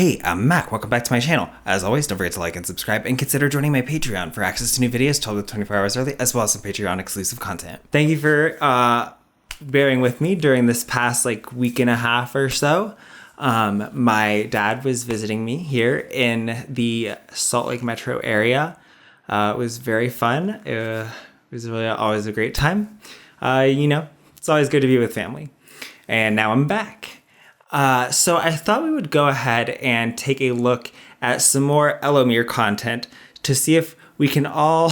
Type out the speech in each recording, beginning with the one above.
Hey, I'm Mac. Welcome back to my channel. As always, don't forget to like and subscribe, and consider joining my Patreon for access to new videos told 24 hours early, as well as some Patreon exclusive content. Thank you for bearing with me during this past week and a half or so. My dad was visiting me here in the Salt Lake metro area. It was very fun. It was really always a great time. It's always good to be with family. And now I'm back. So I thought we would go ahead and take a look at some more Elomir content to see if we can all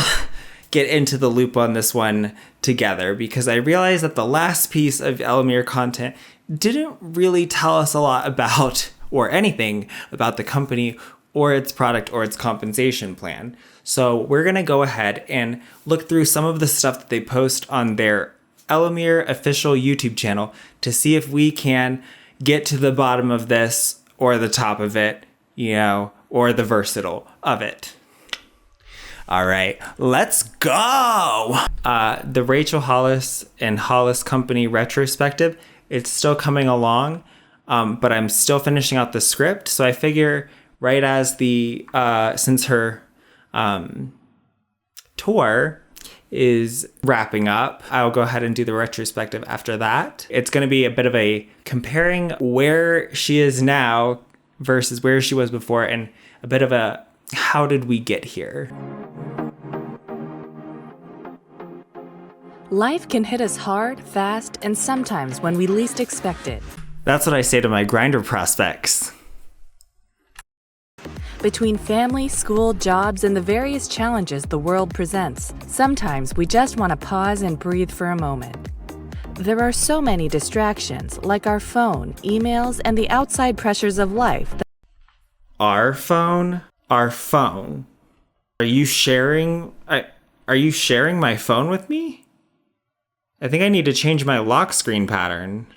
get into the loop on this one together, because I realized that the last piece of Elomir content didn't really tell us a lot about or anything about the company or its product or its compensation plan. So we're going to go ahead and look through some of the stuff that they post on their Elomir official YouTube channel to see if we can get to the bottom of this or the top of it, or the versatile of it. All right, let's go. The Rachael Hollis and Hollis Company retrospective, it's still coming along, but I'm still finishing out the script. So I figure right as since her tour is wrapping up, I'll go ahead and do the retrospective after that. It's going to be a bit of a comparing where she is now versus where she was before, and a bit of a how did we get here. Life can hit us hard, fast, and sometimes when we least expect it. That's what I say to my Grindr prospects. Between family, school, jobs, and the various challenges the world presents, sometimes we just want to pause and breathe for a moment. There are so many distractions, like our phone, emails, and the outside pressures of life. Our phone? Our phone? Are you sharing my phone with me? I think I need to change my lock screen pattern.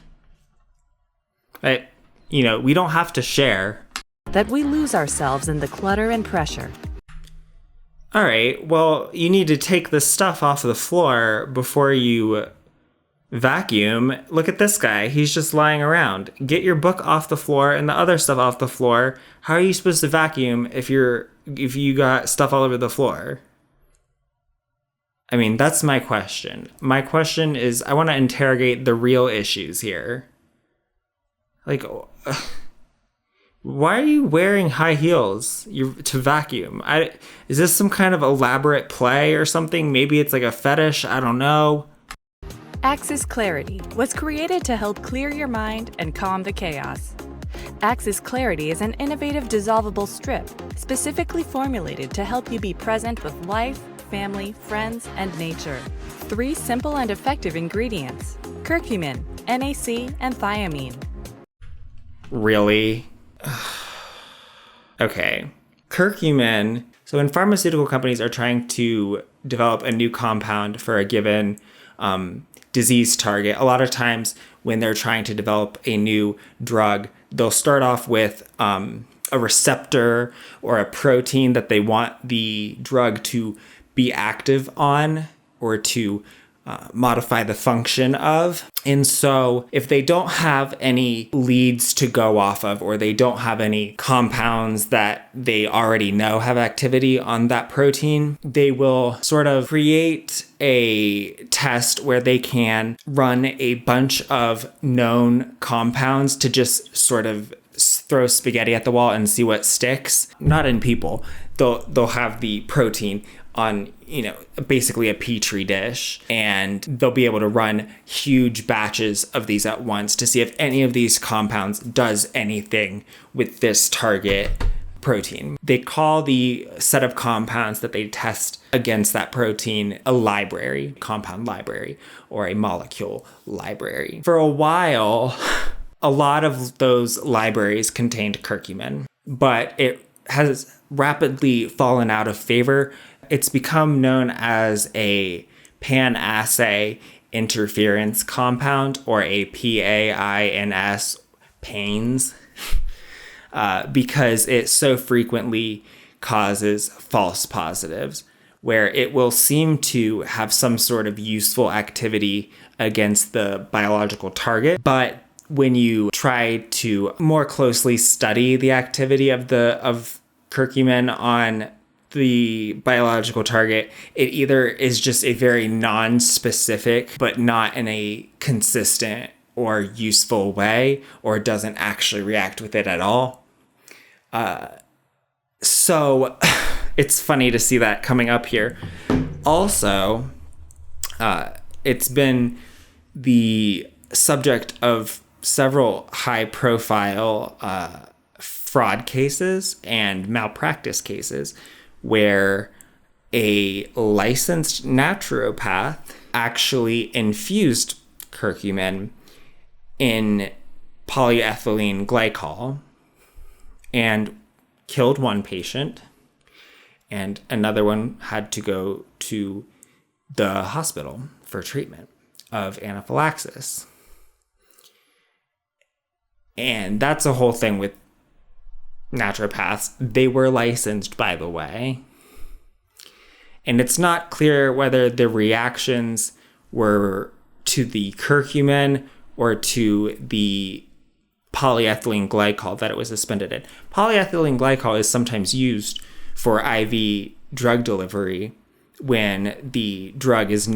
We don't have to share. That we lose ourselves in the clutter and pressure. All right, well, you need to take the stuff off the floor before you vacuum. Look at this guy. He's just lying around. Get your book off the floor and the other stuff off the floor. How are you supposed to vacuum if you got stuff all over the floor? I mean, that's my question. My question is, I want to interrogate the real issues here. Why are you wearing high heels to vacuum? Is this some kind of elaborate play or something? Maybe it's like a fetish, I don't know. Axis Clarity was created to help clear your mind and calm the chaos. Axis Clarity is an innovative dissolvable strip specifically formulated to help you be present with life, family, friends, and nature. 3 simple and effective ingredients: curcumin, NAC, and thiamine. Really? Okay. Curcumin. So when pharmaceutical companies are trying to develop a new compound for a given disease target, a lot of times when they're trying to develop a new drug, they'll start off with a receptor or a protein that they want the drug to be active on or to modify the function of. And so if they don't have any leads to go off of, or they don't have any compounds that they already know have activity on that protein, they will sort of create a test where they can run a bunch of known compounds to just sort of throw spaghetti at the wall and see what sticks. Not in people. They'll have the protein on, basically a petri dish, and they'll be able to run huge batches of these at once to see if any of these compounds does anything with this target protein. They call the set of compounds that they test against that protein a library, compound library, or a molecule library. For a while, a lot of those libraries contained curcumin, but it has rapidly fallen out of favor. It's become known as a pan-assay interference compound, or a PAINS, PAINS, because it so frequently causes false positives, where it will seem to have some sort of useful activity against the biological target, but when you try to more closely study the activity of curcumin on the biological target, it either is just a very non-specific, but not in a consistent or useful way, or it doesn't actually react with it at all. So it's funny to see that coming up here. Also, it's been the subject of several high-profile fraud cases and malpractice cases where a licensed naturopath actually infused curcumin in polyethylene glycol and killed one patient, and another one had to go to the hospital for treatment of anaphylaxis. And that's a whole thing with naturopaths. They were licensed, by the way. And it's not clear whether the reactions were to the curcumin or to the polyethylene glycol that it was suspended in. Polyethylene glycol is sometimes used for IV drug delivery when the drug is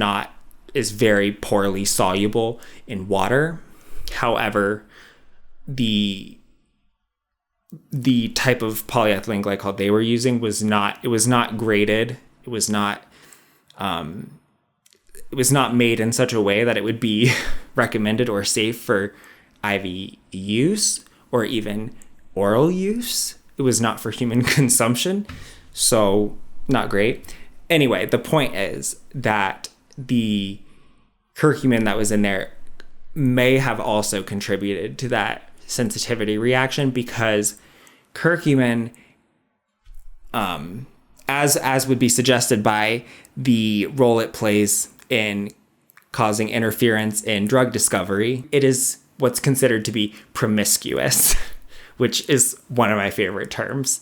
very poorly soluble in water. However, the type of polyethylene glycol they were using was not graded. It was not made in such a way that it would be recommended or safe for IV use or even oral use. It was not for human consumption, so not great. Anyway, the point is that the curcumin that was in there may have also contributed to that sensitivity reaction, because curcumin, as would be suggested by the role it plays in causing interference in drug discovery, it is what's considered to be promiscuous, which is one of my favorite terms,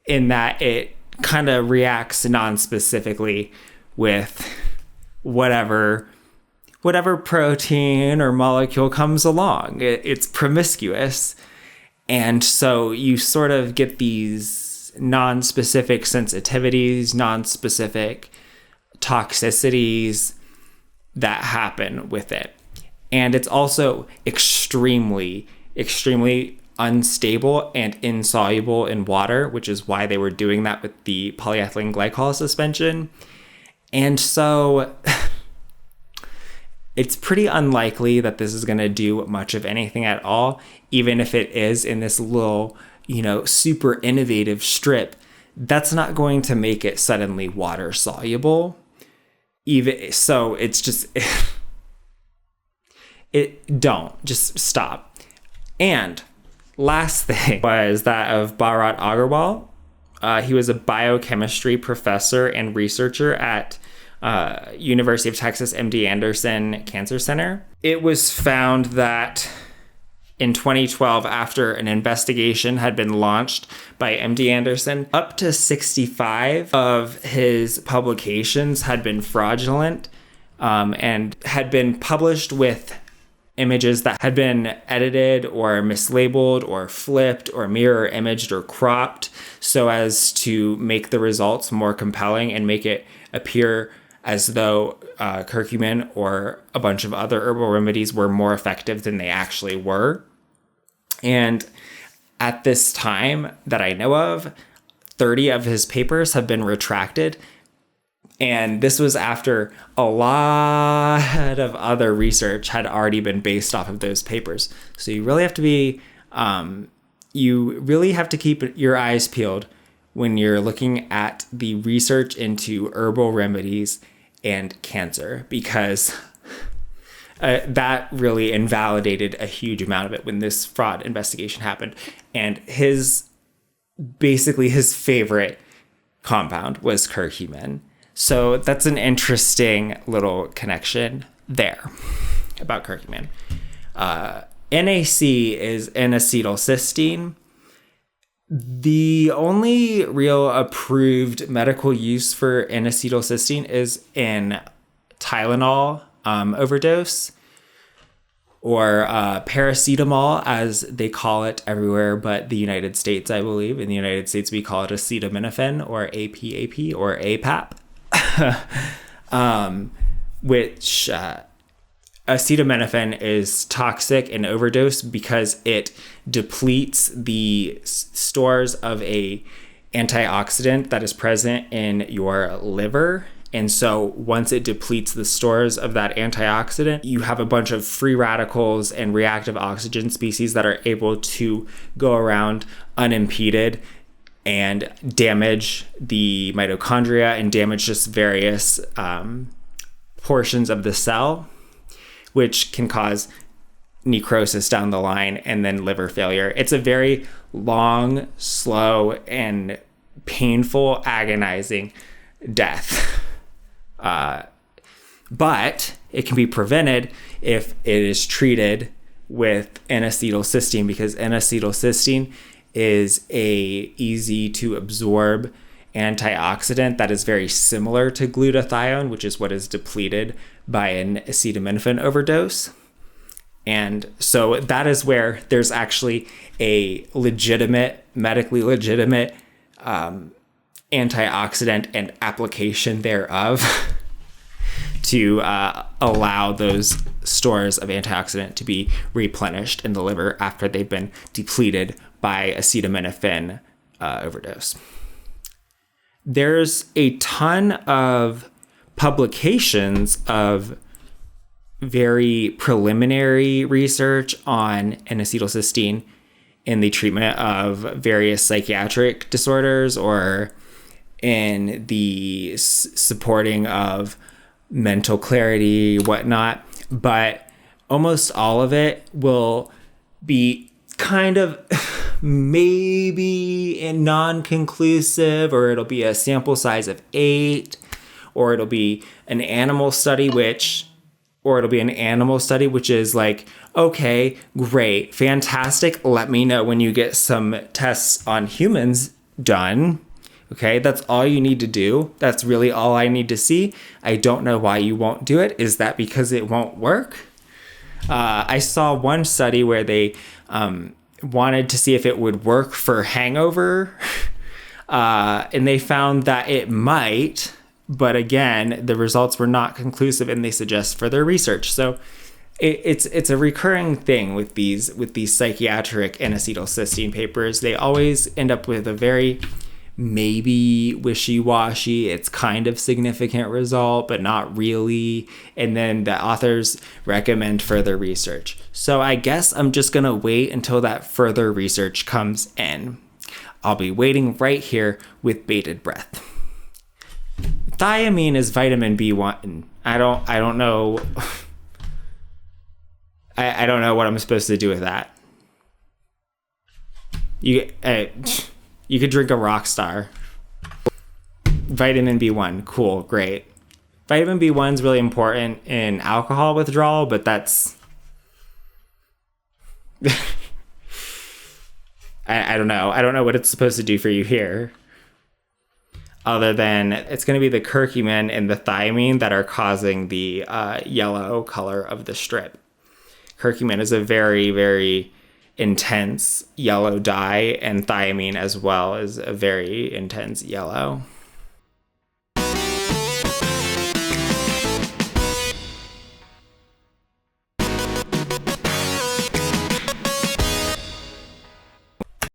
in that it kind of reacts non-specifically with whatever protein or molecule comes along. It's promiscuous. And so you sort of get these non-specific sensitivities, non-specific toxicities that happen with it. And it's also extremely, extremely unstable and insoluble in water, which is why they were doing that with the polyethylene glycol suspension. And so it's pretty unlikely that this is going to do much of anything at all, even if it is in this little, super innovative strip. That's not going to make it suddenly water soluble. Even so, it's just just stop. And last thing was that of Bharat Agarwal. He was a biochemistry professor and researcher at University of Texas MD Anderson Cancer Center. It was found that in 2012, after an investigation had been launched by MD Anderson, up to 65 of his publications had been fraudulent and had been published with images that had been edited or mislabeled or flipped or mirror imaged or cropped so as to make the results more compelling and make it appear as though curcumin or a bunch of other herbal remedies were more effective than they actually were. And at this time that I know of, 30 of his papers have been retracted. And this was after a lot of other research had already been based off of those papers. So you really have to be, you really have to keep your eyes peeled when you're looking at the research into herbal remedies and cancer, because that really invalidated a huge amount of it when this fraud investigation happened. And his favorite compound was curcumin. So that's an interesting little connection there about curcumin. NAC is N-acetylcysteine. The only real approved medical use for N-acetylcysteine is in Tylenol overdose. or paracetamol, as they call it everywhere but the United States, I believe. In the United States, we call it acetaminophen or APAP or APAP, which acetaminophen is toxic in overdose because it depletes the stores of a antioxidant that is present in your liver. And so once it depletes the stores of that antioxidant, you have a bunch of free radicals and reactive oxygen species that are able to go around unimpeded and damage the mitochondria and damage just various portions of the cell, which can cause necrosis down the line and then liver failure. It's a very long, slow, and painful, agonizing death. But it can be prevented if it is treated with N-acetylcysteine, because N-acetylcysteine is a easy to absorb antioxidant that is very similar to glutathione, which is what is depleted by an acetaminophen overdose. And so that is where there's actually a legitimate, medically legitimate antioxidant and application thereof to allow those stores of antioxidant to be replenished in the liver after they've been depleted by acetaminophen overdose. There's a ton of publications of very preliminary research on N-acetylcysteine in the treatment of various psychiatric disorders or in the supporting of mental clarity, whatnot. But almost all of it will be kind of maybe non-conclusive, or it'll be a sample size of 8, or it'll be an animal study, which is like, okay, great, fantastic. Let me know when you get some tests on humans done. Okay, that's all you need to do. That's really all I need to see. I don't know why you won't do it. Is that because it won't work? I saw one study where they wanted to see if it would work for hangover. And they found that it might, but again, the results were not conclusive and they suggest further research. So it's a recurring thing with these psychiatric N-acetylcysteine papers. They always end up with a very maybe wishy-washy, it's kind of significant result, but not really. And then the authors recommend further research. So I guess I'm just going to wait until that further research comes in. I'll be waiting right here with bated breath. Thiamine is vitamin B1. I don't know. I don't know what I'm supposed to do with that. You could drink a Rockstar. Vitamin B1, cool, great. Vitamin B1 is really important in alcohol withdrawal, but that's... I don't know. I don't know what it's supposed to do for you here. Other than it's going to be the curcumin and the thiamine that are causing the yellow color of the strip. Curcumin is a very, very intense yellow dye, and thiamine as well is a very intense yellow.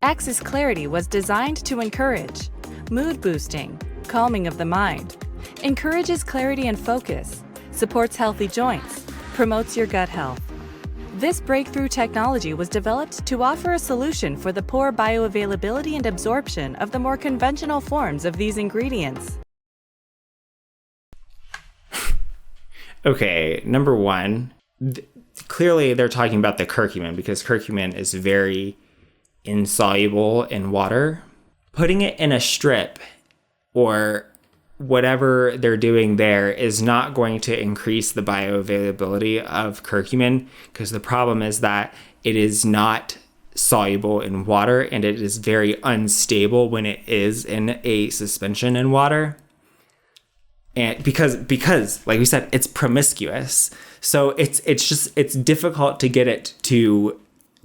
Axis Clarity was designed to encourage mood boosting, calming of the mind, encourages clarity and focus, supports healthy joints, promotes your gut health. This breakthrough technology was developed to offer a solution for the poor bioavailability and absorption of the more conventional forms of these ingredients. Okay, number one, clearly they're talking about the curcumin because curcumin is very insoluble in water. Putting it in a strip or whatever they're doing there is not going to increase the bioavailability of curcumin, because the problem is that it is not soluble in water and it is very unstable when it is in a suspension in water. And because like we said, it's promiscuous. So it's difficult to get it to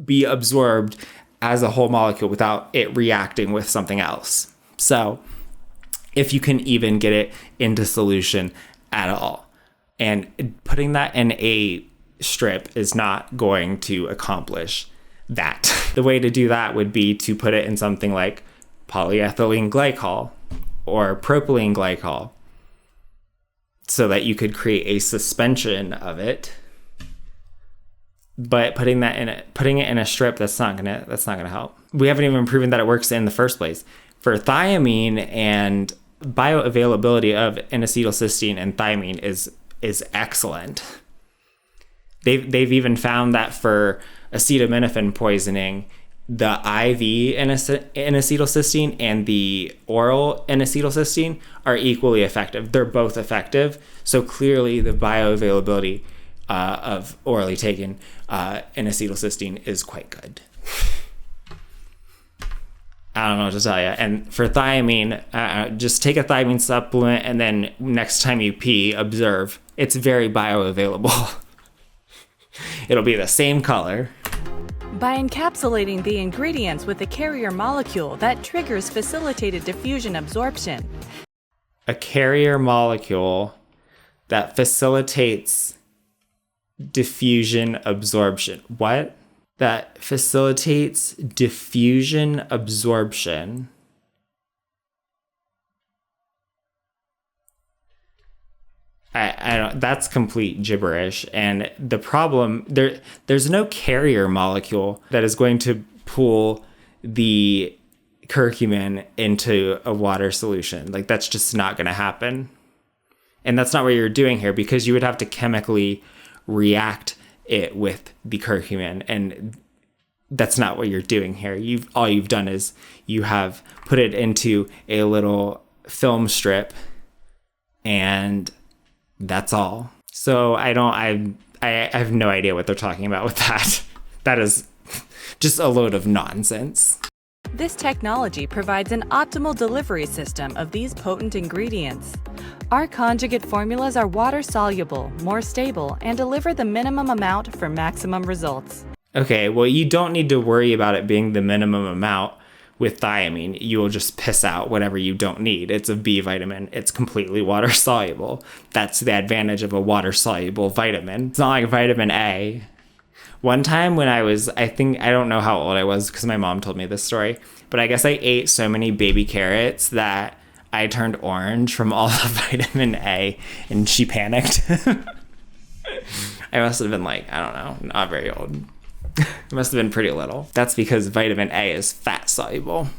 be absorbed as a whole molecule without it reacting with something else. So if you can even get it into solution at all. And putting that in a strip is not going to accomplish that. The way to do that would be to put it in something like polyethylene glycol or propylene glycol so that you could create a suspension of it. But putting it in a strip, that's not gonna help. We haven't even proven that it works in the first place. For thiamine, and bioavailability of N-acetylcysteine and thiamine is excellent. They've even found that for acetaminophen poisoning, the IV N-acetylcysteine and the oral N-acetylcysteine are equally effective. They're both effective. So clearly the bioavailability of orally taken N-acetylcysteine is quite good. I don't know what to tell you. And for thiamine, just take a thiamine supplement and then next time you pee, observe. It's very bioavailable. It'll be the same color. By encapsulating the ingredients with a carrier molecule that triggers facilitated diffusion absorption. A carrier molecule that facilitates diffusion absorption. What? That facilitates diffusion absorption. I don't, that's complete gibberish. And the problem, there's no carrier molecule that is going to pull the curcumin into a water solution. Like, that's just not going to happen. And that's not what you're doing here, because you would have to chemically react it with the curcumin, and that's not what you're doing here. All you've done is you have put it into a little film strip, and that's all. So I have no idea what they're talking about with that. That is just a load of nonsense. This technology provides an optimal delivery system of these potent ingredients. Our conjugate formulas are water-soluble, more stable, and deliver the minimum amount for maximum results. Okay, well, you don't need to worry about it being the minimum amount with thiamine. You will just piss out whatever you don't need. It's a B vitamin. It's completely water-soluble. That's the advantage of a water-soluble vitamin. It's not like vitamin A. One time when I don't know how old I was because my mom told me this story, but I guess I ate so many baby carrots that I turned orange from all the vitamin A, and she panicked. I must have been like, I don't know, not very old. It must have been pretty little. That's because vitamin A is fat soluble.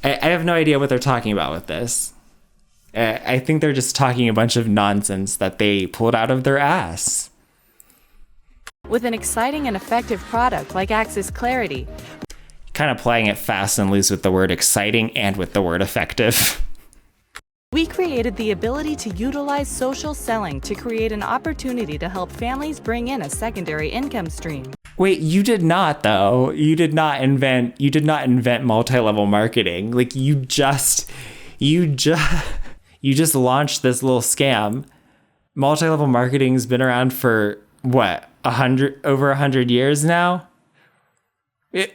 I have no idea what they're talking about with this. I think they're just talking a bunch of nonsense that they pulled out of their ass. With an exciting and effective product like Axis Clarity, kind of playing it fast and loose with the word exciting and with the word effective. we created the ability to utilize social selling to create an opportunity to help families bring in a secondary income stream. Wait, you did not though. You did not invent multi-level marketing. Like you just launched this little scam. Multi-level marketing's been around for what, over 100 years now? They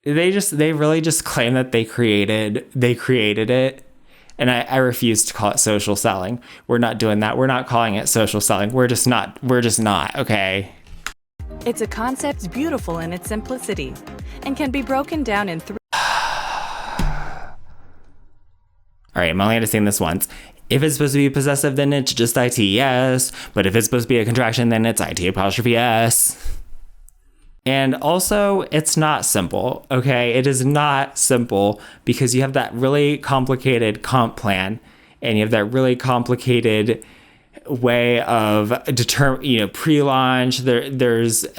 really just claim that they created it. And I refuse to call it social selling. We're not doing that. We're not calling it social selling. We're just not, okay? It's a concept beautiful in its simplicity and can be broken down in 3. All right, I'm only going to sing this once. If it's supposed to be possessive, then it's just ITS. But if it's supposed to be a contraction, then it's IT''S. And also, it's not simple, okay? It is not simple because you have that really complicated comp plan and you have that really complicated way of pre-launch. There's you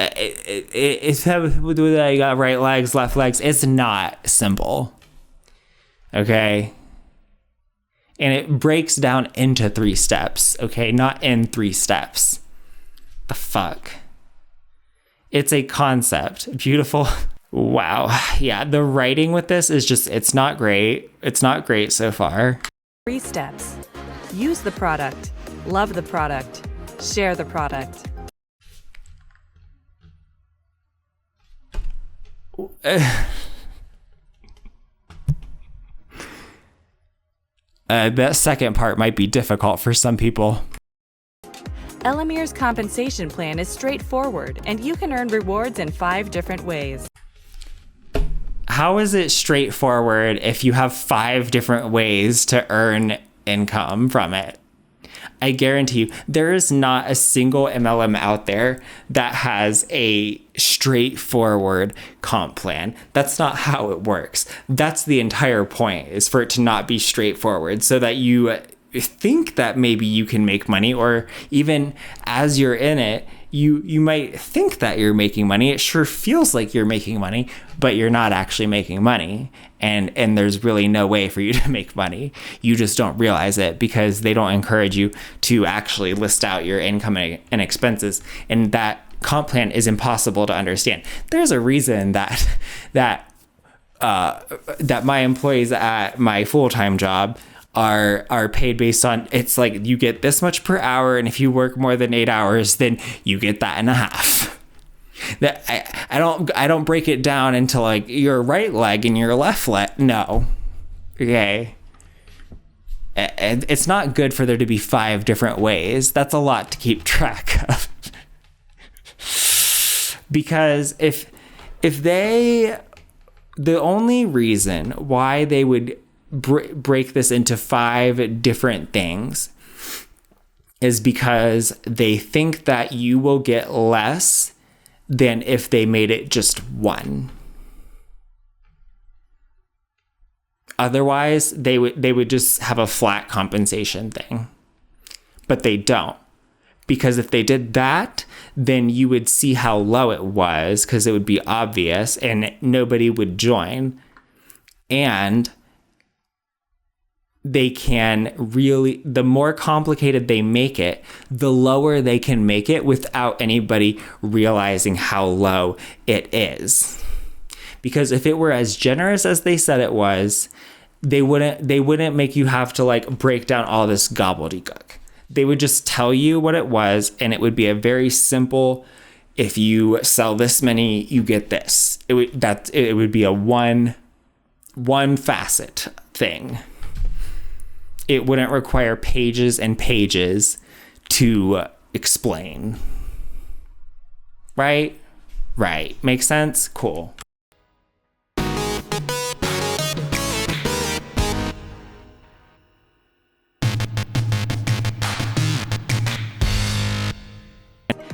got right legs, left legs. It's not simple, okay? And it breaks down into 3 steps, okay? Not in 3 steps. The fuck? It's a concept. Beautiful. Wow. Yeah, the writing with this is just, it's not great. It's not great so far. 3 steps. Use the product. Love the product. Share the product. That second part might be difficult for some people. Elomir's compensation plan is straightforward, and you can earn rewards in 5 different ways. How is it straightforward if you have 5 different ways to earn income from it? I guarantee you, there is not a single MLM out there that has a straightforward comp plan. That's not how it works. That's the entire point, is for it to not be straightforward, so that you think that maybe you can make money, or even as you're in it, you might think that you're making money. It sure feels like you're making money, but you're not actually making money. And there's really no way for you to make money. You just don't realize it because they don't encourage you to actually list out your income and expenses. And that comp plan is impossible to understand. There's a reason that my employees at my full-time job are paid based on, it's like you get this much per hour, and if you work more than 8 hours, then you get that and a half. That I don't break it down into like your right leg and your left leg. No. Okay. It's not good for there to be 5 different ways. That's a lot to keep track of. Because if the only reason why they would break this into 5 different things is because they think that you will get less than if they made it just 1. Otherwise, they would just have a flat compensation thing. But they don't. Because if they did that, then you would see how low it was, because it would be obvious and nobody would join. And they can really, the more complicated they make it, the lower they can make it without anybody realizing how low it is. Because if it were as generous as they said it was, they wouldn't make you have to like break down all this gobbledygook. They would just tell you what it was, and it would be a very simple, if you sell this many, you get this. It would be a one facet thing. It wouldn't require pages and pages to explain. Right? Right. Makes sense? Cool.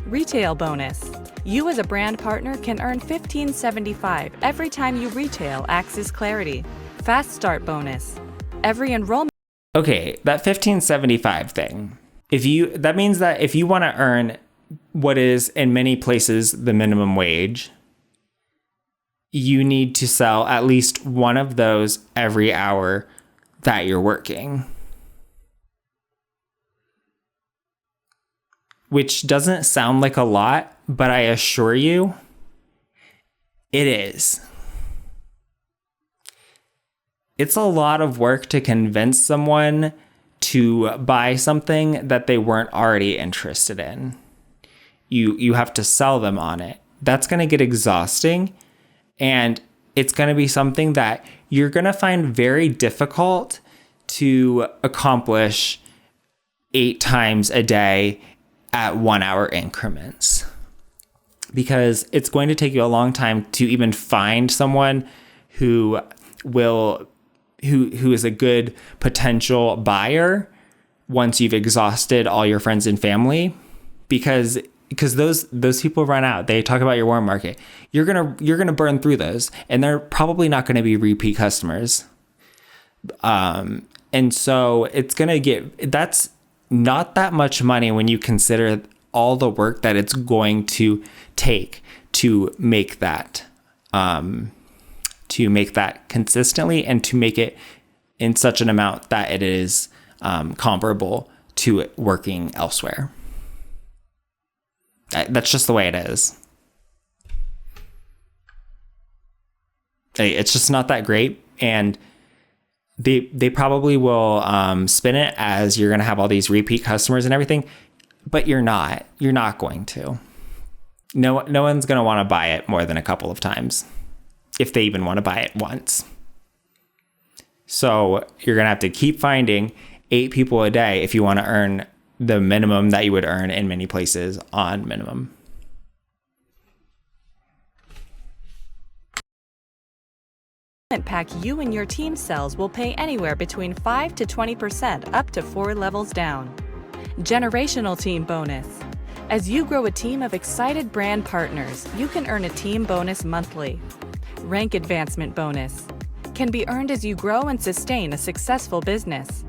Retail bonus. You as a brand partner can earn $15.75 every time you retail Axis Clarity. Fast start bonus. Every enrollment. Okay, that $15.75 thing. That means that if you want to earn what is in many places the minimum wage, you need to sell at least one of those every hour that you're working. Which doesn't sound like a lot, but I assure you, it is. It's a lot of work to convince someone to buy something that they weren't already interested in. You have to sell them on it. That's going to get exhausting, and it's going to be something that you're going to find very difficult to accomplish 8 times a day at 1-hour increments, because it's going to take you a long time to even find someone who is a good potential buyer once you've exhausted all your friends and family, because those people run out. They talk about your warm market. You're gonna burn through those, and they're probably not going to be repeat customers. And so that's not that much money when you consider all the work that it's going to take to make that consistently, and to make it in such an amount that it is comparable to it working elsewhere. That's just the way it is. It's just not that great. And They probably will spin it as you're going to have all these repeat customers and everything, but you're not. You're not going to. No one's going to want to buy it more than a couple of times, if they even want to buy it once. So you're going to have to keep finding 8 people a day if you want to earn the minimum that you would earn in many places on minimum. Pack you and your team sells will pay anywhere between 5 to 20% up to 4 levels down. Generational Team Bonus. As you grow a team of excited brand partners, you can earn a team bonus monthly. Rank Advancement Bonus. Can be earned as you grow and sustain a successful business.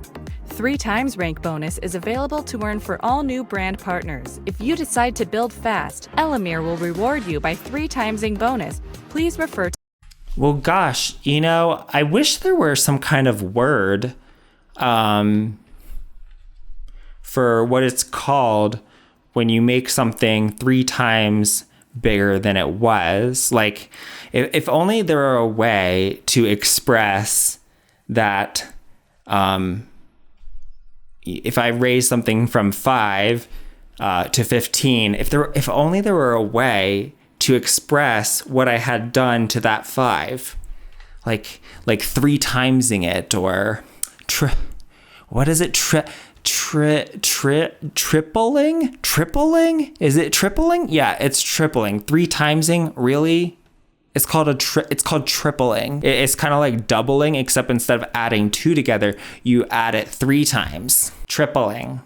3 times rank bonus is available to earn for all new brand partners. If you decide to build fast, Elomir will reward you by 3 timesing bonus. Please refer to. Well, gosh, I wish there were some kind of word for what it's called when you make something 3 times bigger than it was. Like, if only there were a way to express that, if I raise something from 5 to 15, if only there were a way to express what I had done to that 5, like 3 timesing it, or what is it? Tripling? Is it tripling? Yeah, it's tripling. 3 timesing, really? It's called tripling. It's kind of like doubling, except instead of adding 2 together, you add it 3 times. Tripling.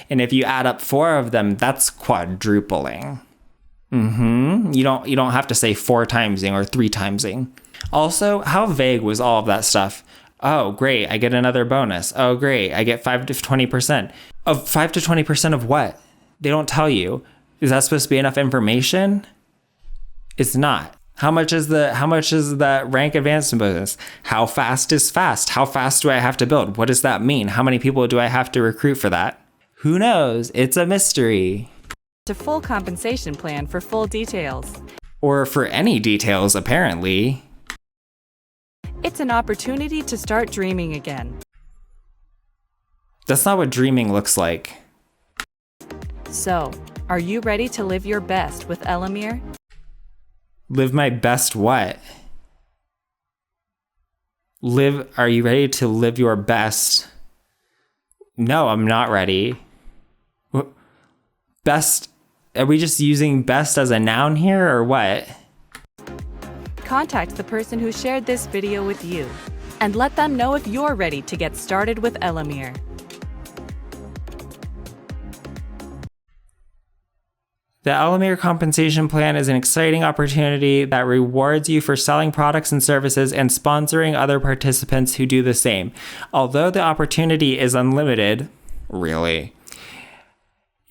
And if you add up 4 of them, that's quadrupling. You don't have to say 4 timesing or 3 timesing. Also, how vague was all of that stuff? Oh, great, I get another bonus. Oh, great, I get 5 to 20%. Of 5 to 20% of what? They don't tell you. Is that supposed to be enough information? It's not. How much is that rank advancement bonus? How fast is fast? How fast do I have to build? What does that mean? How many people do I have to recruit for that? Who knows? It's a mystery. To full compensation plan for full details. Or for any details, apparently. It's an opportunity to start dreaming again. That's not what dreaming looks like. So, are you ready to live your best with Elomir? Live my best what? Are you ready to live your best? No, I'm not ready. Best, are we just using best as a noun here, or what? Contact the person who shared this video with you and let them know if you're ready to get started with Elomir. The Elomir compensation plan is an exciting opportunity that rewards you for selling products and services and sponsoring other participants who do the same. Although the opportunity is unlimited, really,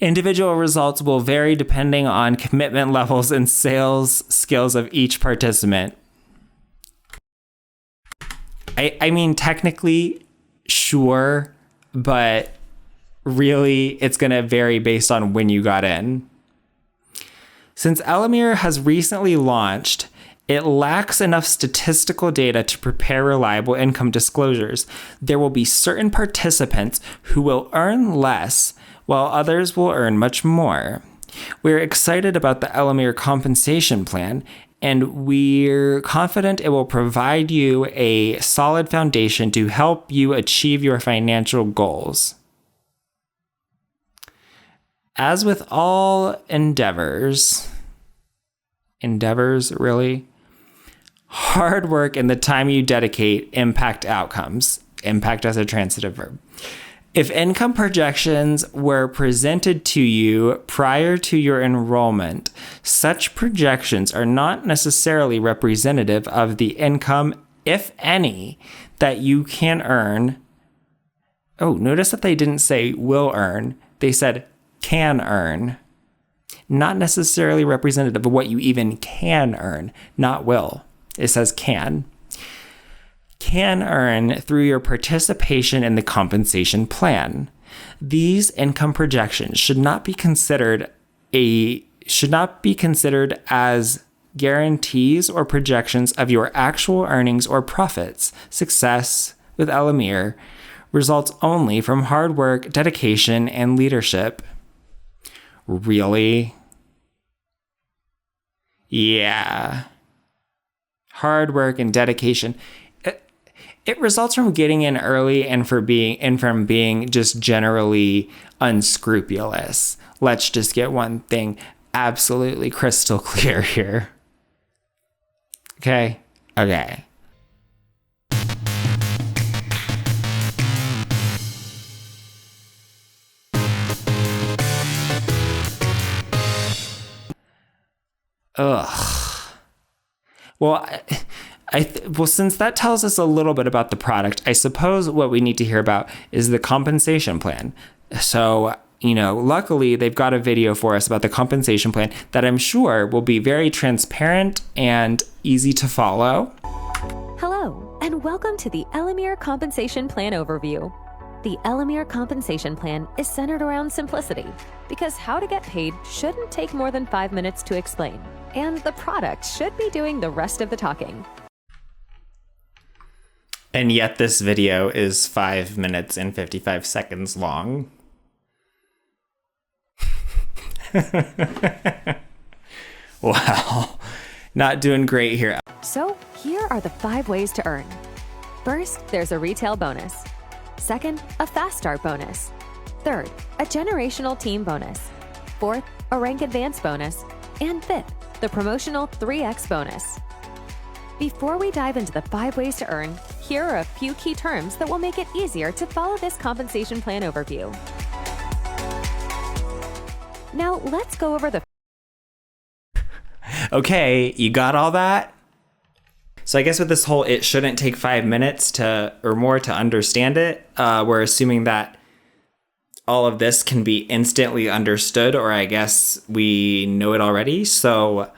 individual results will vary depending on commitment levels and sales skills of each participant. I mean, technically, sure, but really, it's going to vary based on when you got in. Since Elomir has recently launched, it lacks enough statistical data to prepare reliable income disclosures. There will be certain participants who will earn less, while others will earn much more. We're excited about the Elomir compensation plan, and we're confident it will provide you a solid foundation to help you achieve your financial goals. As with all endeavors, really, hard work and the time you dedicate impact outcomes. Impact as a transitive verb. If income projections were presented to you prior to your enrollment, such projections are not necessarily representative of the income, if any, that you can earn. Oh, notice that they didn't say will earn. They said can earn. Not necessarily representative of what you even can earn, not will. It says can earn through your participation in the compensation plan. These income projections should not be considered as guarantees or projections of your actual earnings or profits, success, with Elomir results only from hard work, dedication, and leadership. Really? Yeah. Hard work and dedication. It results from getting in early and from being just generally unscrupulous. Let's just get one thing absolutely crystal clear here. Okay? Okay. Ugh. Well, well, since that tells us a little bit about the product, I suppose what we need to hear about is the compensation plan. So, luckily they've got a video for us about the compensation plan that I'm sure will be very transparent and easy to follow. Hello, and welcome to the Elomir Compensation Plan Overview. The Elomir Compensation Plan is centered around simplicity, because how to get paid shouldn't take more than 5 minutes to explain, and the product should be doing the rest of the talking. And yet this video is 5 minutes and 55 seconds long. Wow, not doing great here. So here are the 5 ways to earn. First, there's a retail bonus. Second, a fast start bonus. Third, a generational team bonus. Fourth, a rank advance bonus. And fifth, the promotional 3x bonus. Before we dive into the 5 ways to earn, here are a few key terms that will make it easier to follow this compensation plan overview. Now let's go over the... Okay, you got all that? So I guess with this whole it shouldn't take 5 minutes or more to understand it, we're assuming that all of this can be instantly understood, or I guess we know it already. So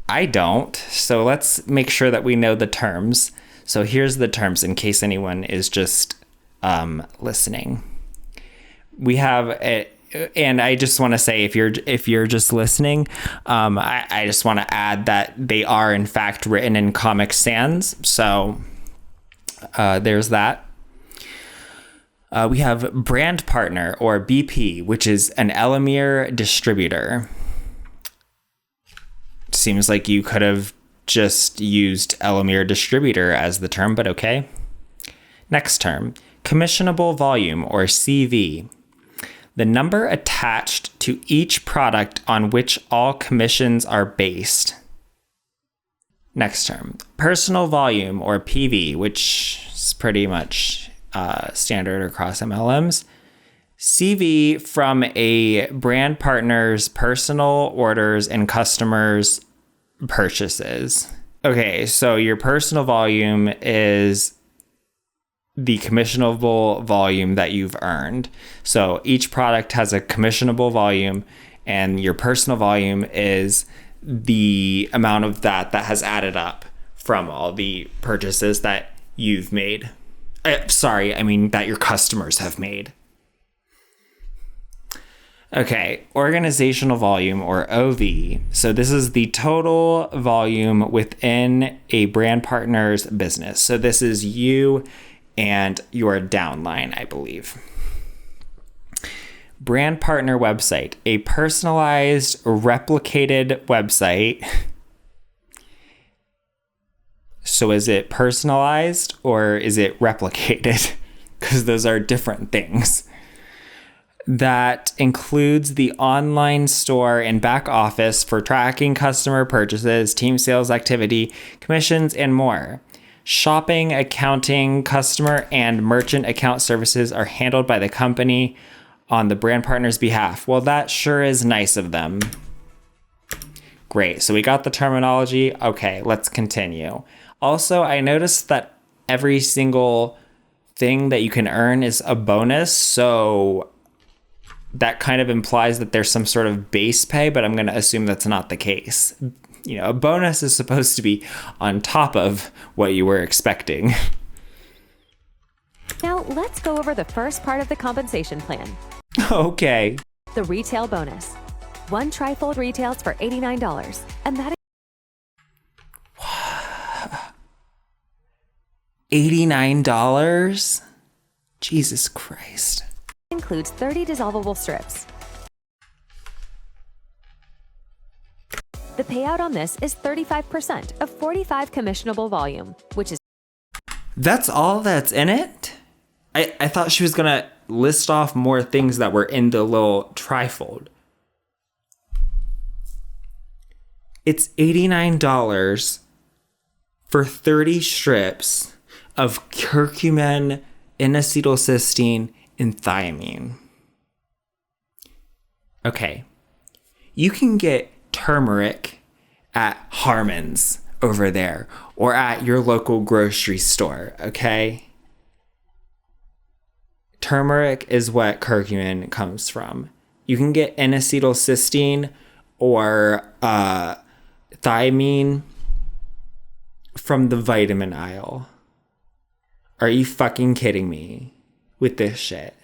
I don't. So let's make sure that we know the terms. So here's the terms in case anyone is just listening. We have and I just want to say, if you're just listening, I just want to add that they are in fact written in Comic Sans. So there's that. We have brand partner, or BP, which is an Elomir distributor. Seems like you could have just used Elomir distributor as the term, but okay. Next term, commissionable volume, or CV. The number attached to each product on which all commissions are based. Next term, personal volume, or PV, which is pretty much standard across MLMs. CV from a brand partner's personal orders and customers' purchases. Okay, so your personal volume is the commissionable volume that you've earned. So each product has a commissionable volume, and your personal volume is the amount of that has added up from all the purchases that you've made. That your customers have made. Okay, organizational volume, or OV. So this is the total volume within a brand partner's business. So this is you and your downline, I believe. Brand partner website, a personalized, replicated website. So is it personalized or is it replicated? Because those are different things. That includes the online store and back office for tracking customer purchases, team sales activity, commissions, and more. Shopping, accounting, customer, and merchant account services are handled by the company on the brand partner's behalf. Well, that sure is nice of them. Great, so we got the terminology. Okay, let's continue. Also, I noticed that every single thing that you can earn is a bonus, so that kind of implies that there's some sort of base pay, but I'm going to assume that's not the case. A bonus is supposed to be on top of what you were expecting. Now let's go over the first part of the compensation plan. Okay. The retail bonus. 1 trifold retails for $89, and that is $89? Jesus Christ. Includes 30 dissolvable strips. The payout on this is 35% of 45 commissionable volume, which is... That's all that's in it? I thought she was going to list off more things that were in the little trifold. It's $89 for 30 strips of curcumin, N-acetylcysteine, and thiamine. Okay. You can get turmeric at Harmon's over there or at your local grocery store, okay? Turmeric is what curcumin comes from. You can get N-acetylcysteine or thiamine from the vitamin aisle. Are you fucking kidding me with this shit?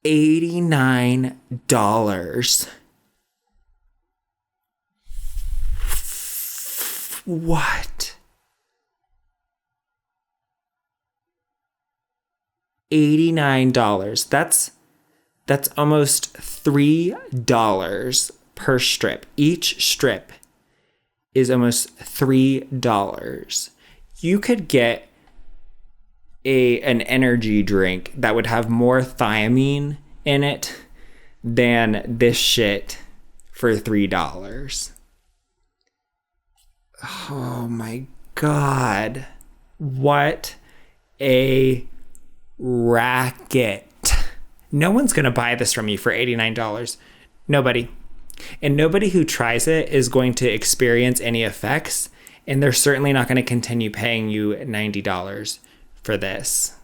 $89. What? $89. That's almost $3 per strip. Each strip is almost $3. You could get an energy drink that would have more thiamine in it than this shit for $3. Oh my God. What a racket. No one's going to buy this from you for $89. Nobody. And nobody who tries it is going to experience any effects. And they're certainly not going to continue paying you $90 for this.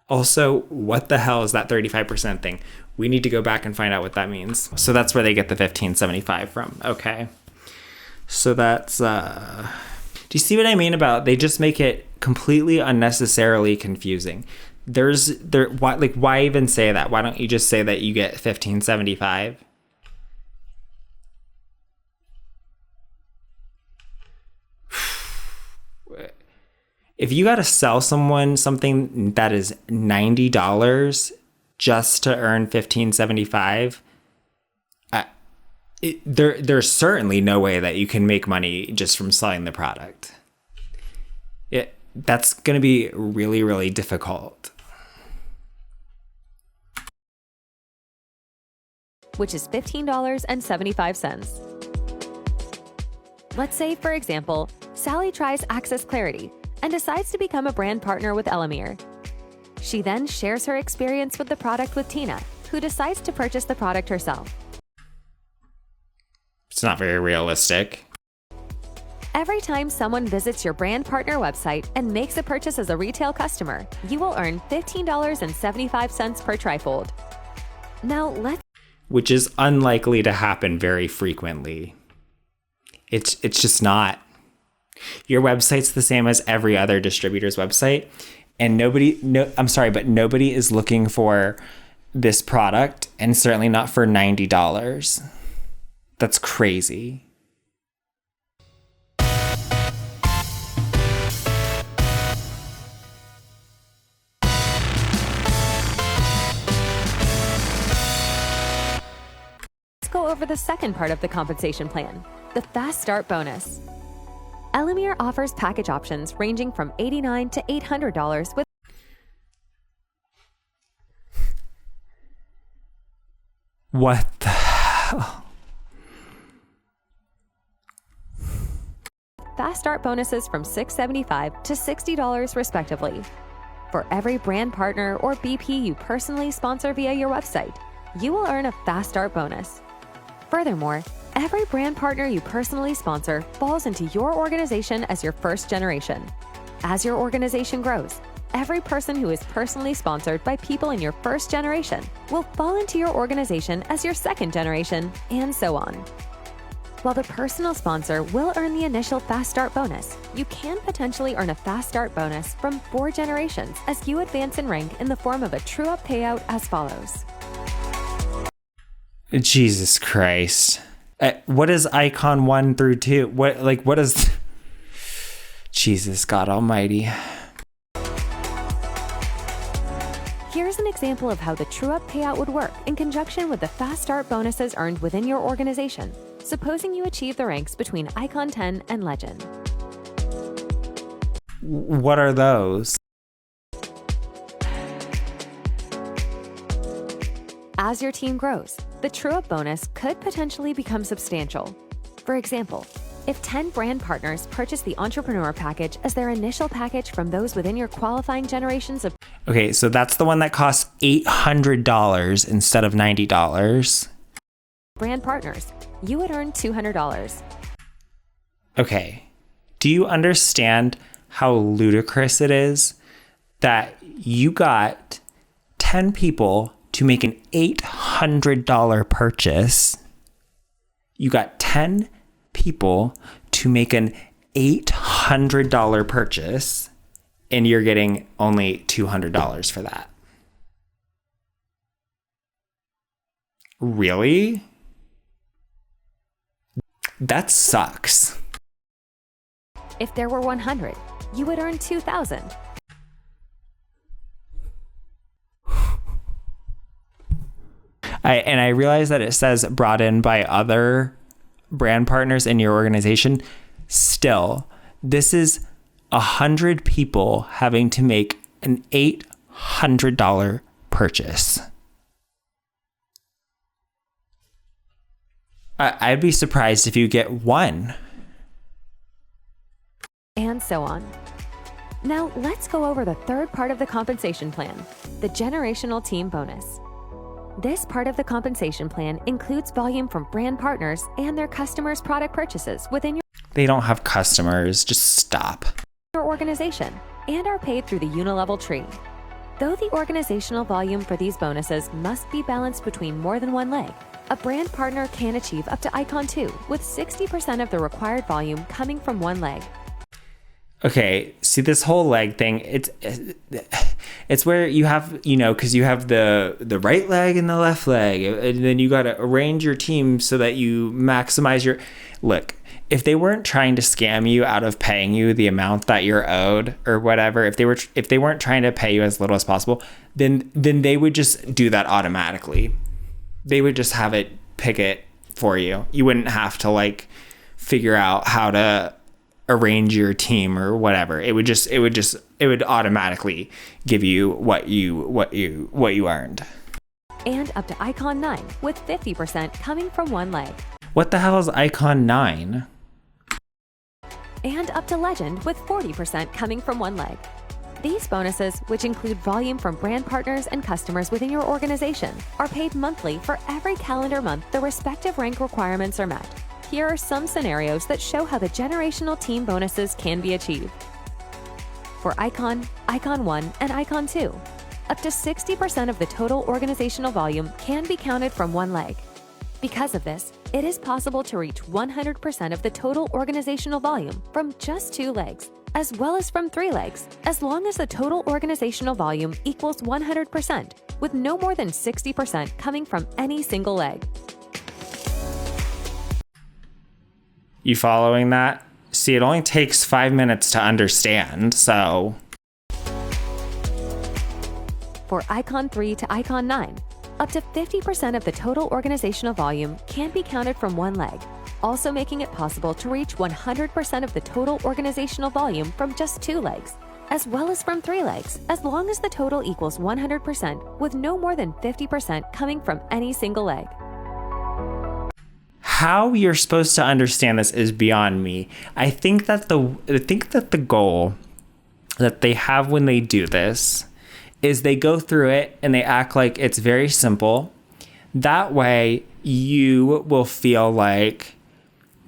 Also, what the hell is that 35% thing? We need to go back and find out what that means. So that's where they get the $15.75 from. Okay. So that's, do you see what I mean about they just make it completely unnecessarily confusing? Why even say that? Why don't you just say that you get $15.75? If you got to sell someone something that is $90 just to earn $15.75, there's certainly no way that you can make money just from selling the product. That's going to be really, really difficult. Which is $15.75. Let's say, for example, Sally tries Access Clarity and decides to become a brand partner with Elomir. She then shares her experience with the product with Tina, who decides to purchase the product herself. It's not very realistic. Every time someone visits your brand partner website and makes a purchase as a retail customer, you will earn $15.75 per trifold. Now Which is unlikely to happen very frequently. It's just not. Your website's the same as every other distributor's website, and nobody is looking for this product, and certainly not for $90. That's crazy. Let's go over the second part of the compensation plan, the Fast Start bonus. Elomir offers package options ranging from $89 to $800 with What the hell? Fast Start bonuses from $6.75 to $60 respectively. For every brand partner or BP you personally sponsor via your website, you will earn a Fast Start bonus. Furthermore, every brand partner you personally sponsor falls into your organization as your first generation. As your organization grows, every person who is personally sponsored by people in your first generation will fall into your organization as your second generation, and so on. While the personal sponsor will earn the initial Fast Start bonus, you can potentially earn a Fast Start bonus from 4 generations as you advance in rank in the form of a true-up payout as follows. Jesus Christ. What is icon 1 through 2? What is... Jesus, God Almighty. Here's an example of how the true-up payout would work in conjunction with the fast start bonuses earned within your organization, supposing you achieve the ranks between Icon 10 and Legend. What are those? As your team grows, the true-up bonus could potentially become substantial. For example, if 10 brand partners purchase the Entrepreneur Package as their initial package from those within your qualifying generations of... Okay, so that's the one that costs $800 instead of $90. brand partners, you would earn $200. Okay, do you understand how ludicrous it is that you got 10 people to make an $800 purchase? You got 10 people to make an $800 purchase, and you're getting only $200 for that. Really? That sucks. If there were 100, you would earn $2,000. I realize that it says brought in by other brand partners in your organization. Still, this is 100 people having to make an $800 purchase. I'd be surprised if you get one. And so on. Now let's go over the third part of the compensation plan, the generational team bonus. This part of the compensation plan includes volume from brand partners and their customers' product purchases within They don't have customers. Just stop. your organization and are paid through the unilevel tree. Though the organizational volume for these bonuses must be balanced between more than one leg, a brand partner can achieve up to Icon 2 with 60% of the required volume coming from one leg. Okay, see this whole leg thing, it's where you have, because you have the right leg and the left leg, and then you got to arrange your team so that you maximize your... Look, if they weren't trying to scam you out of paying you the amount that you're owed or whatever, if they weren't trying to pay you as little as possible, then they would just do that automatically. They would just have it pick it for you. You wouldn't have to figure out how to arrange your team or whatever. It would automatically give you what you earned. And up to Icon 9 with 50% coming from one leg. What the hell is Icon 9? And up to Legend with 40% coming from one leg. These bonuses, which include volume from brand partners and customers within your organization, are paid monthly for every calendar month the respective rank requirements are met. Here are some scenarios that show how the generational team bonuses can be achieved. For Icon, Icon 1, and Icon 2, up to 60% of the total organizational volume can be counted from one leg. Because of this, it is possible to reach 100% of the total organizational volume from just 2 legs, as well as from 3 legs, as long as the total organizational volume equals 100%, with no more than 60% coming from any single leg. You following that? See, it only takes 5 minutes to understand, so... For Icon 3 to Icon 9, up to 50% of the total organizational volume can be counted from one leg, also making it possible to reach 100% of the total organizational volume from just 2 legs, as well as from 3 legs, as long as the total equals 100%, with no more than 50% coming from any single leg. How you're supposed to understand this is beyond me. I think that the goal that they have when they do this is they go through it and they act like it's very simple. That way you will feel like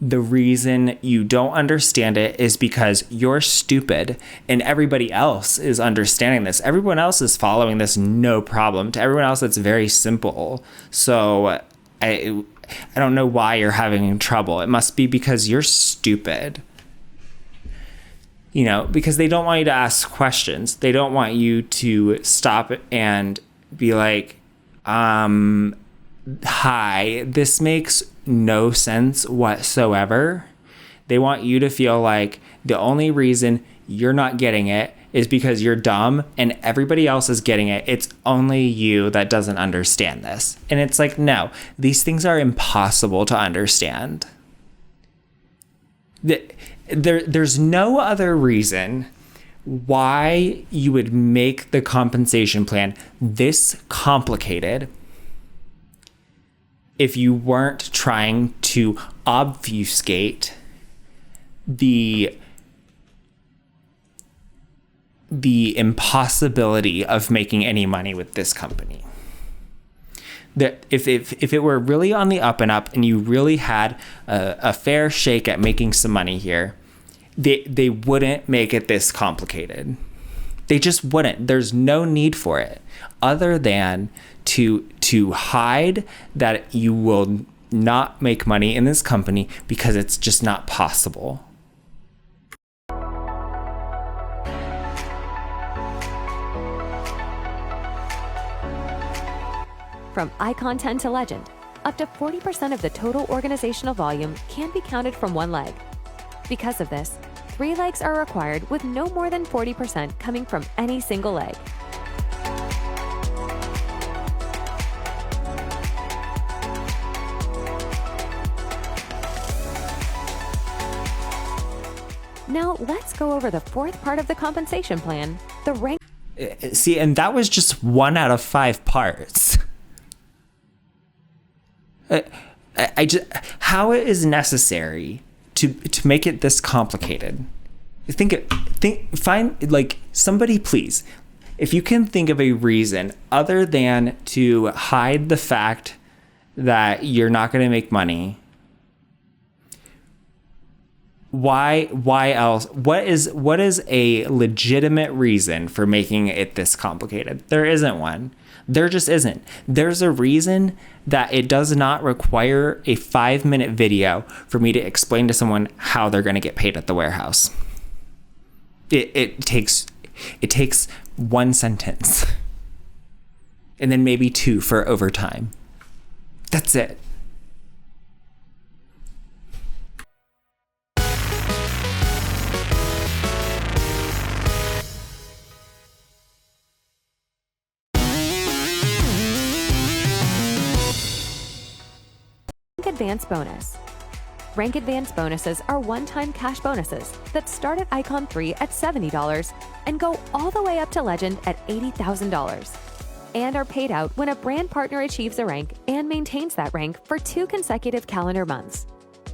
the reason you don't understand it is because you're stupid and everybody else is understanding this. Everyone else is following this no problem. To everyone else, it's very simple. So I don't know why you're having trouble. It must be because you're stupid. Because they don't want you to ask questions. They don't want you to stop and be like, hi, this makes no sense whatsoever. They want you to feel like the only reason you're not getting it is because you're dumb and everybody else is getting it. It's only you that doesn't understand this. And it's like, no, these things are impossible to understand. There's no other reason why you would make the compensation plan this complicated if you weren't trying to obfuscate the impossibility of making any money with this company. That if it were really on the up and up and you really had a fair shake at making some money here, they wouldn't make it this complicated. They just wouldn't. There's no need for it other than to hide that you will not make money in this company because it's just not possible. From Icon 10 to Legend, up to 40% of the total organizational volume can be counted from one leg. Because of this, 3 legs are required with no more than 40% coming from any single leg. Now let's go over the fourth part of the compensation plan, the rank. See, and that was just 1 out of 5 parts. I just, how it is necessary to make it this complicated. Find, like, somebody please, if you can think of a reason other than to hide the fact that you're not going to make money, why else? What is a legitimate reason for making it this complicated? There isn't one. There just isn't. There's a reason that it does not require a 5-minute video for me to explain to someone how they're going to get paid at the warehouse. It takes 1 sentence and then maybe 2 for overtime. That's it. Advance bonus. Rank advance bonuses are one-time cash bonuses that start at Icon 3 at $70 and go all the way up to Legend at $80,000, and are paid out when a brand partner achieves a rank and maintains that rank for 2 consecutive calendar months.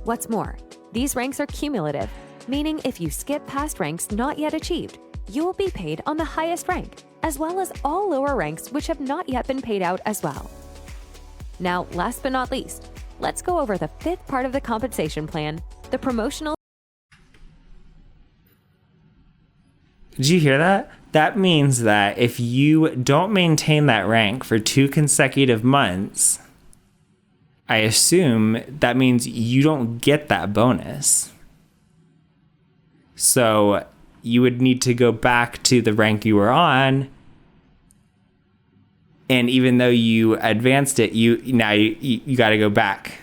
What's more, these ranks are cumulative, meaning if you skip past ranks not yet achieved, you will be paid on the highest rank, as well as all lower ranks which have not yet been paid out as well. Now, last but not least, let's go over the 5th part of the compensation plan, the promotional. Did you hear that? That means that if you don't maintain that rank for 2 consecutive months, I assume that means you don't get that bonus. So you would need to go back to the rank you were on. And even though you advanced it, you got to go back.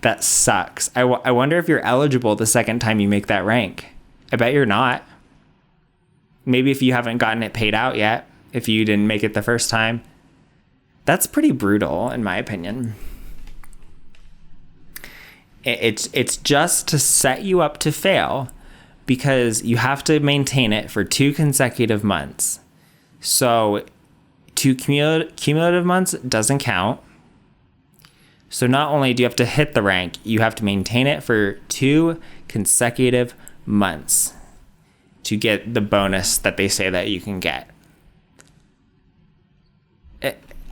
That sucks. I wonder if you're eligible the second time you make that rank. I bet you're not. Maybe if you haven't gotten it paid out yet, if you didn't make it the first time. That's pretty brutal, in my opinion. It's just to set you up to fail, because you have to maintain it for 2 consecutive months. So 2 cumulative months doesn't count. So not only do you have to hit the rank, you have to maintain it for 2 consecutive months to get the bonus that they say that you can get.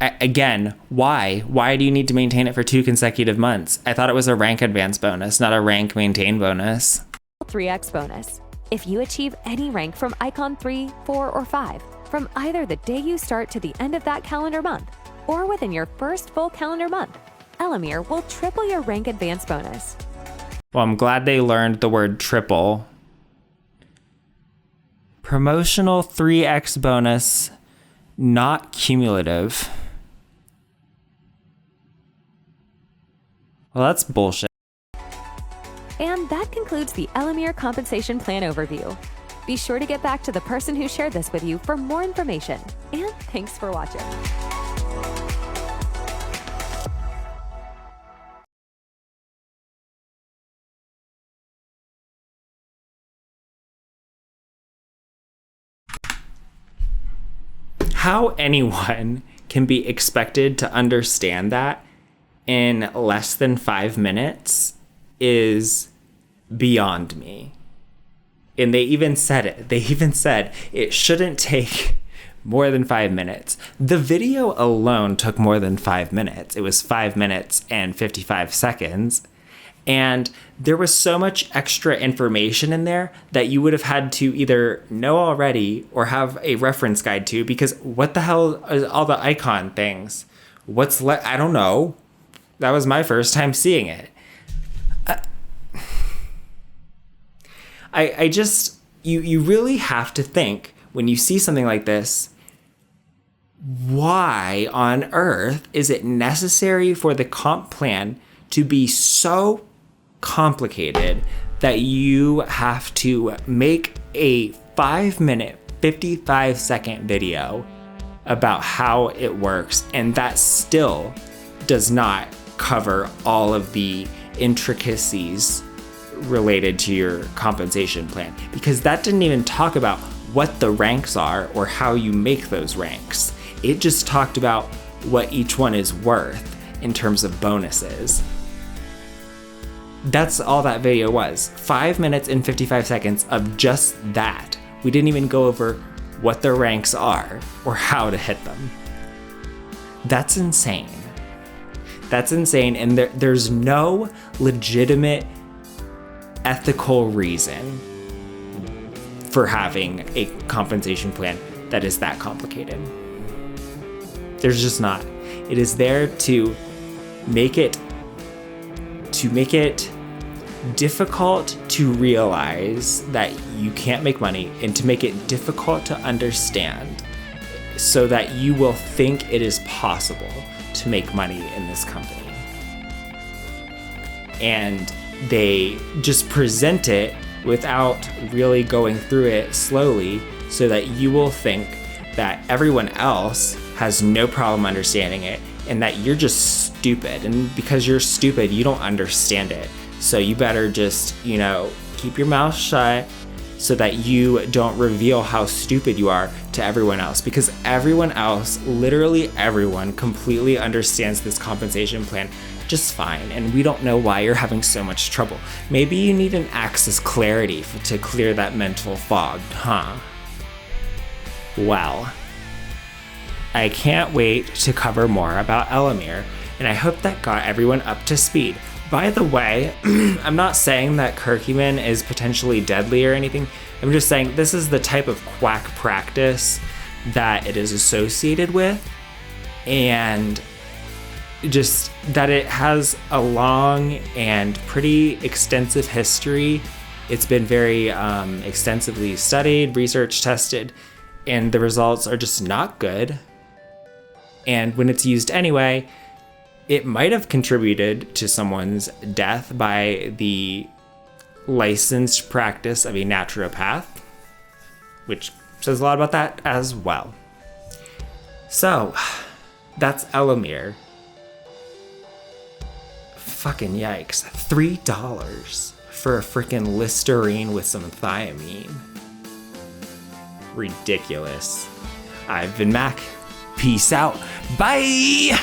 Again, why? Why do you need to maintain it for 2 consecutive months? I thought it was a rank advance bonus, not a rank maintain bonus. 3x bonus. If you achieve any rank from Icon 3, 4, or 5, from either the day you start to the end of that calendar month, or within your first full calendar month, Elomir will triple your rank advance bonus. Well, I'm glad they learned the word triple. Promotional 3x bonus, not cumulative. Well, that's bullshit. And that concludes the Elomir compensation plan overview. Be sure to get back to the person who shared this with you for more information. And thanks for watching. How anyone can be expected to understand that in less than 5 minutes is beyond me. And they even said it. They even said it shouldn't take more than 5 minutes. The video alone took more than 5 minutes. It was 5 minutes and 55 seconds. And there was so much extra information in there that you would have had to either know already or have a reference guide to, because what the hell is all the icon things? I don't know. That was my first time seeing it. I just, you really have to think when you see something like this, why on earth is it necessary for the comp plan to be so complicated that you have to make a 5-minute, 55-second video about how it works, and that still does not cover all of the intricacies related to your compensation plan, because that didn't even talk about what the ranks are or how you make those ranks. It just talked about what each one is worth in terms of bonuses. That's all that video was. 5 minutes and 55 seconds of just that. We didn't even go over what the ranks are or how to hit them. That's insane. That's insane, and there's no legitimate ethical reason for having a compensation plan that is that complicated. There's just not. It is there to make it difficult to realize that you can't make money, and to make it difficult to understand so that you will think it is possible to make money in this company. And they just present it without really going through it slowly so that you will think that everyone else has no problem understanding it and that you're just stupid. And because you're stupid, you don't understand it. So you better just, keep your mouth shut so that you don't reveal how stupid you are to everyone else, because everyone else, literally everyone, completely understands this compensation plan just fine, and we don't know why you're having so much trouble. Maybe you need an Access Clarity to clear that mental fog, huh? Well, I can't wait to cover more about Elomir, and I hope that got everyone up to speed. By the way, I'm not saying that curcumin is potentially deadly or anything. I'm just saying this is the type of quack practice that it is associated with, and just that it has a long and pretty extensive history. It's been very extensively studied, research tested, and the results are just not good. And when it's used anyway, it might have contributed to someone's death by the licensed practice of a naturopath, which says a lot about that as well. So, that's Elomir. Fucking yikes. $3 for a freaking Listerine with some thiamine. Ridiculous. I've been Mac. Peace out. Bye!